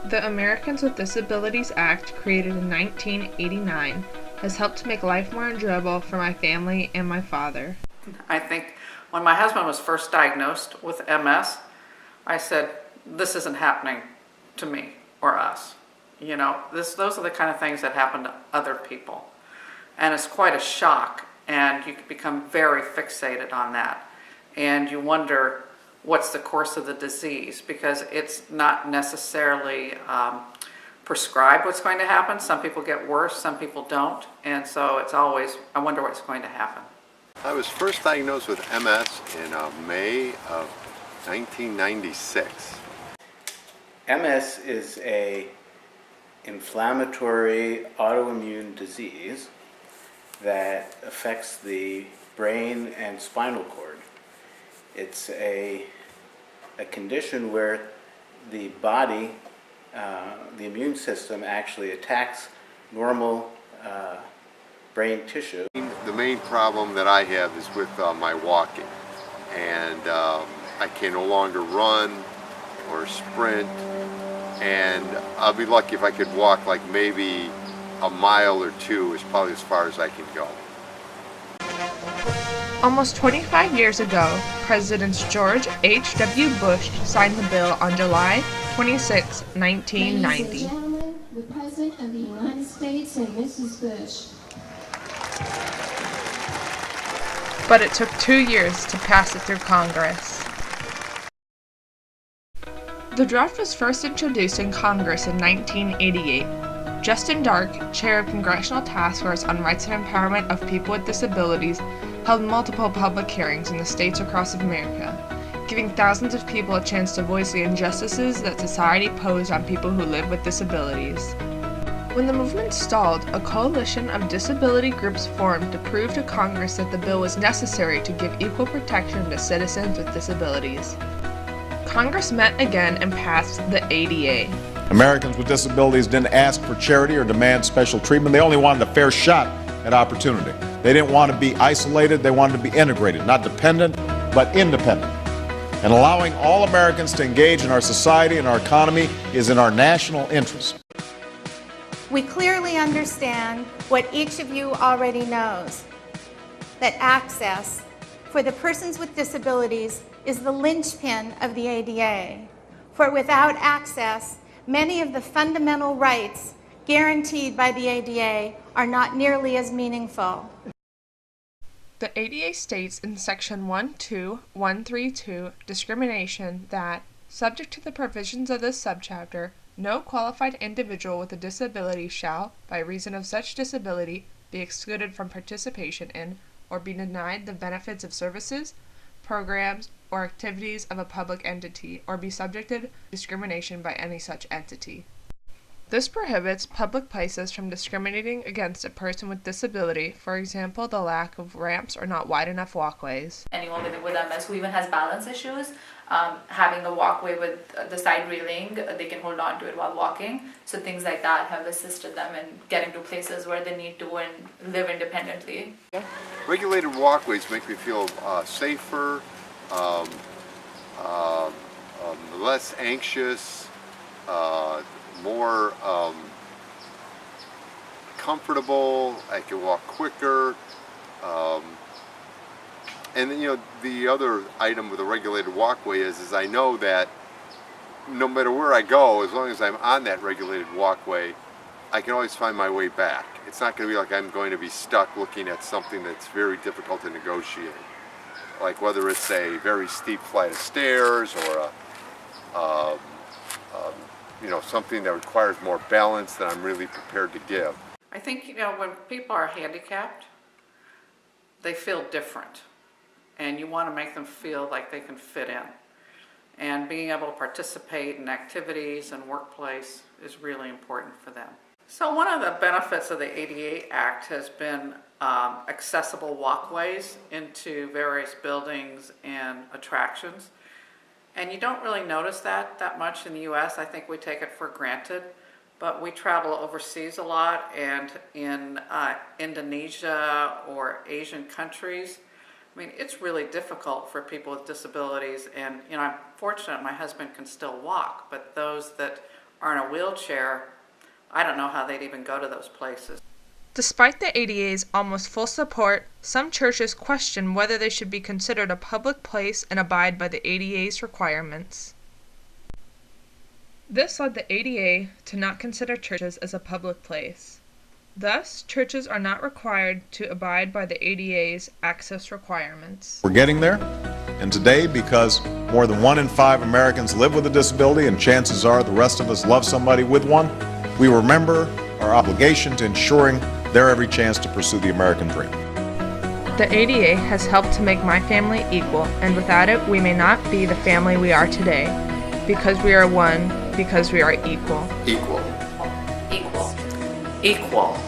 The Americans with Disabilities Act, created in 1989, has helped to make life more enjoyable for my family and my father. I think when my husband was first diagnosed with MS, I said, this isn't happening to me or us. Those are the kind of things that happen to other people. And it's quite a shock, and you can become very fixated on that. And you wonder what's the course of the disease, because it's not necessarily prescribed what's going to happen. Some people get worse, some people don't. And so it's always, I wonder what's going to happen. I was first diagnosed with MS in May of 1996. MS is a inflammatory autoimmune disease that affects the brain and spinal cord. It's a condition where the body, the immune system actually attacks normal brain tissue. The main problem that I have is with my walking, and I can no longer run or sprint, and I'll be lucky if I could walk like maybe a mile or two is probably as far as I can go. Almost 25 years ago, Presidents George H.W. Bush signed the bill on July 26, 1990. Ladies and gentlemen, the President of the United States and Mrs. Bush. But it took 2 years to pass it through Congress. The draft was first introduced in Congress in 1988. Justin Dark, chair of Congressional Task Force on Rights and Empowerment of People with Disabilities, held multiple public hearings in the states across America, giving thousands of people a chance to voice the injustices that society posed on people who live with disabilities. When the movement stalled, a coalition of disability groups formed to prove to Congress that the bill was necessary to give equal protection to citizens with disabilities. Congress met again and passed the ADA. Americans with disabilities didn't ask for charity or demand special treatment. They only wanted a fair shot at opportunity. They didn't want to be isolated. They wanted to be integrated, not dependent, but independent. And allowing all Americans to engage in our society and our economy is in our national interest. We clearly understand what each of you already knows, that access for the persons with disabilities is the linchpin of the ADA. For without access, many of the fundamental rights guaranteed by the ADA are not nearly as meaningful. The ADA states in Section 12132, discrimination, that, subject to the provisions of this subchapter, no qualified individual with a disability shall, by reason of such disability, be excluded from participation in or be denied the benefits of services, programs, or activities of a public entity, or be subjected to discrimination by any such entity. This prohibits public places from discriminating against a person with disability, for example, the lack of ramps or not wide enough walkways. Anyone living with MS who even has balance issues, having a walkway with the side railing, they can hold on to it while walking. So things like that have assisted them in getting to places where they need to and live independently. Regulated walkways make me feel safer, less anxious, more comfortable. I can walk quicker. And the other item with a regulated walkway is I know that no matter where I go, as long as I'm on that regulated walkway, I can always find my way back. It's not going to be like I'm going to be stuck looking at something that's very difficult to negotiate. Like whether it's a very steep flight of stairs or something that requires more balance than I'm really prepared to give. I think, when people are handicapped, they feel different. And you want to make them feel like they can fit in. And being able to participate in activities and workplace is really important for them. So one of the benefits of the ADA Act has been accessible walkways into various buildings and attractions. And you don't really notice that much in the US. I think we take it for granted. But we travel overseas a lot, and in Indonesia or Asian countries, I mean, it's really difficult for people with disabilities, and I'm fortunate my husband can still walk, but those that are in a wheelchair, I don't know how they'd even go to those places. Despite the ADA's almost full support, some churches question whether they should be considered a public place and abide by the ADA's requirements. This led the ADA to not consider churches as a public place. Thus, churches are not required to abide by the ADA's access requirements. We're getting there, and today, because more than 1 in 5 Americans live with a disability, and chances are the rest of us love somebody with one, we remember our obligation to ensuring their every chance to pursue the American dream. The ADA has helped to make my family equal, and without it, we may not be the family we are today. Because we are one, because we are equal. Equal. Equal. Equal.